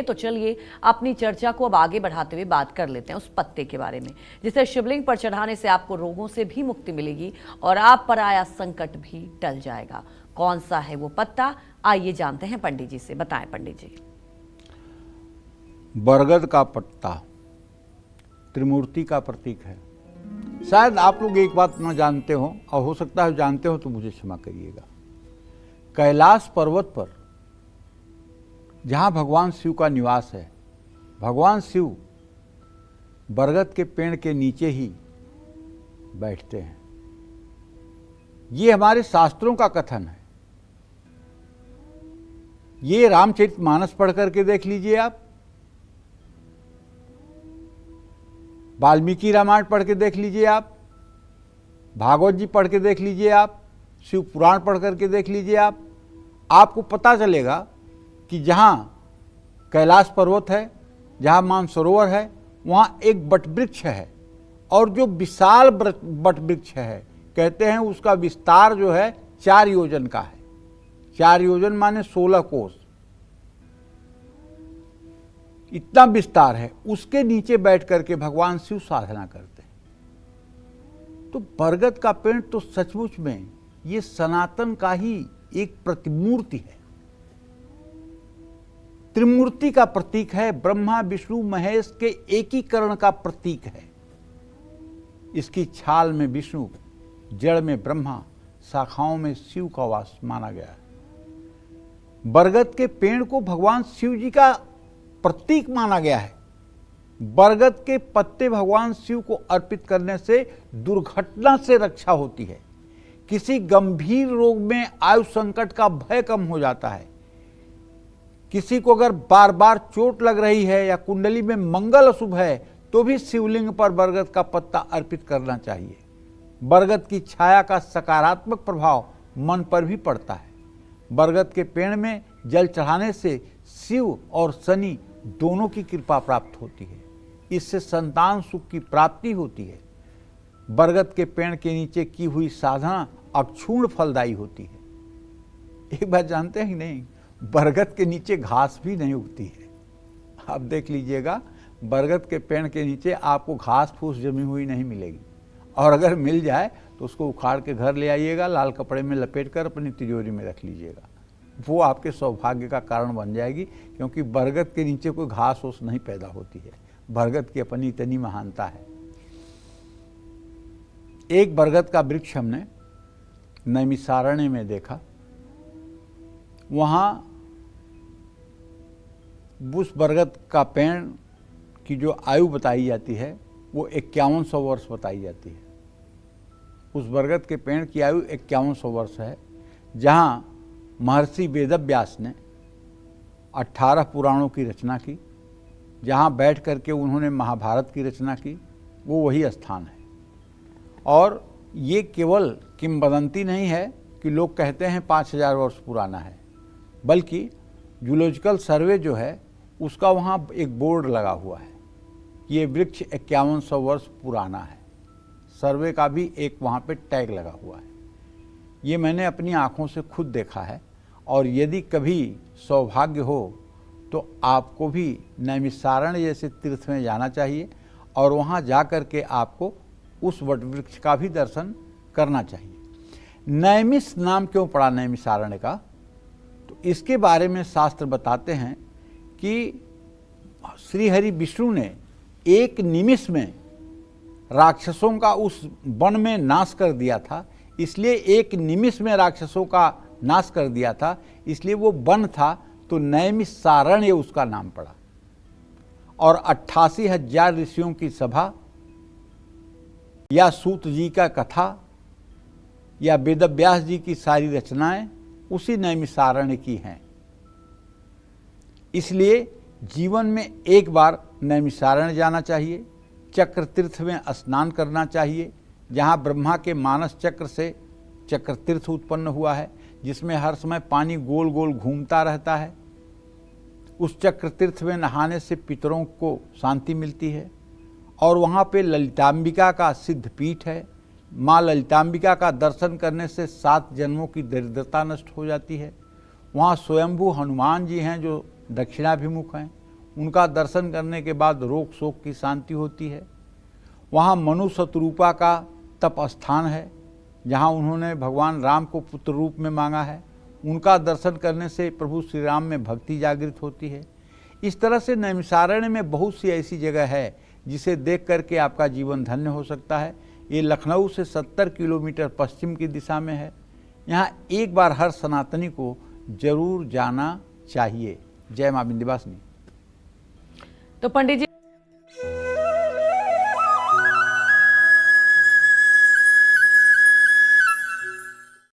तो चलिए अपनी चर्चा को अब आगे बढ़ाते हुए बात कर लेते हैं उस पत्ते के बारे में जिसे शिवलिंग पर चढ़ाने से आपको रोगों से भी मुक्ति मिलेगी और आप पर आया संकट भी टल जाएगा। कौन सा है वो पत्ता, आइए जानते हैं पंडित जी से। बताएं पंडित जी। बरगद का पत्ता त्रिमूर्ति का प्रतीक है। शायद आप लोग एक बात न जानते हो, और हो सकता है जानते हो तो मुझे क्षमा करिएगा। कैलाश पर्वत पर जहाँ भगवान शिव का निवास है, भगवान शिव बरगद के पेड़ के नीचे ही बैठते हैं। ये हमारे शास्त्रों का कथन है। ये रामचरितमानस पढ़ करके देख लीजिए आप, वाल्मीकि रामायण पढ़ के देख लीजिए आप, भागवत जी पढ़ के देख लीजिए आप, शिव पुराण पढ़ करके देख लीजिए आप, आपको पता चलेगा कि जहाँ कैलाश पर्वत है, जहाँ मानसरोवर है, वहाँ एक बटवृक्ष है, और जो विशाल बटवृक्ष है, कहते हैं उसका विस्तार जो है 4 योजन का है। 4 योजन माने 16 कोस, इतना विस्तार है। उसके नीचे बैठ करके भगवान शिव साधना करते हैं। तो बरगद का पेड़ तो सचमुच में ये सनातन का ही एक प्रतिमूर्ति है, त्रिमूर्ति का प्रतीक है, ब्रह्मा विष्णु महेश के एकीकरण का प्रतीक है। इसकी छाल में विष्णु, जड़ में ब्रह्मा, शाखाओं में शिव का वास माना गया है। बरगद के पेड़ को भगवान शिव जी का प्रतीक माना गया है। बरगद के पत्ते भगवान शिव को अर्पित करने से दुर्घटना से रक्षा होती है। किसी गंभीर रोग में आयु संकट का भय कम हो जाता है। किसी को अगर बार बार चोट लग रही है या कुंडली में मंगल अशुभ है तो भी शिवलिंग पर बरगद का पत्ता अर्पित करना चाहिए। बरगद की छाया का सकारात्मक प्रभाव मन पर भी पड़ता है। बरगद के पेड़ में जल चढ़ाने से शिव और शनि दोनों की कृपा प्राप्त होती है। इससे संतान सुख की प्राप्ति होती है। बरगद के पेड़ के नीचे की हुई साधना अक्षुण्ण फलदायी होती है। एक बात जानते हैं कि नहीं, बरगद के नीचे घास भी नहीं उगती है। आप देख लीजिएगा, बरगद के पेड़ के नीचे आपको घास फूस जमी हुई नहीं मिलेगी, और अगर मिल जाए तो उसको उखाड़ के घर ले आइएगा, लाल कपड़े में लपेट कर अपनी तिजोरी में रख लीजिएगा। वो आपके सौभाग्य का कारण बन जाएगी, क्योंकि बरगद के नीचे कोई घास फूस नहीं पैदा होती है। बरगद की अपनी इतनी महानता है। एक बरगद का वृक्ष हमने नैमिषारण्य में देखा। वहाँ उस बरगद का पेड़ की जो आयु बताई जाती है वो 5100 वर्ष बताई जाती है। उस बरगद के पेड़ की आयु 5100 वर्ष है। जहाँ महर्षि वेदव्यास ने 18 पुराणों की रचना की, जहाँ बैठ करके उन्होंने महाभारत की रचना की, वो वही स्थान है। और ये केवल किंवदंती नहीं है कि लोग कहते हैं 5000 वर्ष पुराना है, बल्कि जूलॉजिकल सर्वे जो है उसका वहाँ एक बोर्ड लगा हुआ है, ये वृक्ष 5100 वर्ष पुराना है। सर्वे का भी एक वहाँ पे टैग लगा हुआ है। ये मैंने अपनी आँखों से खुद देखा है। और यदि कभी सौभाग्य हो तो आपको भी नैमिषारण्य जैसे तीर्थ में जाना चाहिए, और वहाँ जा कर के आपको उस वटवृक्ष का भी दर्शन करना चाहिए। नैमिष नाम क्यों पड़ा नैमिषारण्य का, तो इसके बारे में शास्त्र बताते हैं कि श्रीहरि विष्णु ने एक निमिष में राक्षसों का उस वन में नाश कर दिया था। इसलिए एक निमिष में राक्षसों का नाश कर दिया था, इसलिए वो वन था, तो नैमिषारण्य उसका नाम पड़ा। और 88,000 ऋषियों की सभा या सूत जी का कथा या वेदव्यास जी की सारी रचनाएं उसी नैमिषारण्य की हैं। इसलिए जीवन में एक बार नैमिषारण्य जाना चाहिए, चक्र तीर्थ में स्नान करना चाहिए, जहाँ ब्रह्मा के मानस चक्र से चक्र तीर्थ उत्पन्न हुआ है, जिसमें हर समय पानी गोल गोल घूमता रहता है। उस चक्र तीर्थ में नहाने से पितरों को शांति मिलती है। और वहाँ पे ललितांबिका का सिद्ध पीठ है। माँ ललितांबिका का दर्शन करने से 7 जन्मों की दरिद्रता नष्ट हो जाती है। वहाँ स्वयंभू हनुमान जी हैं जो दक्षिणाभिमुख हैं। उनका दर्शन करने के बाद रोग शोक की शांति होती है। वहाँ मनु शतरूपा का तप स्थान है, जहाँ उन्होंने भगवान राम को पुत्र रूप में मांगा है। उनका दर्शन करने से प्रभु श्री राम में भक्ति जागृत होती है। इस तरह से नैमिषारण्य में बहुत सी ऐसी जगह है जिसे देख करके आपका जीवन धन्य हो सकता है। ये लखनऊ से 70 किलोमीटर पश्चिम की दिशा में है। यहाँ एक बार हर सनातनी को जरूर जाना चाहिए। जय मां विंध्यवासिनी। तो पंडित जी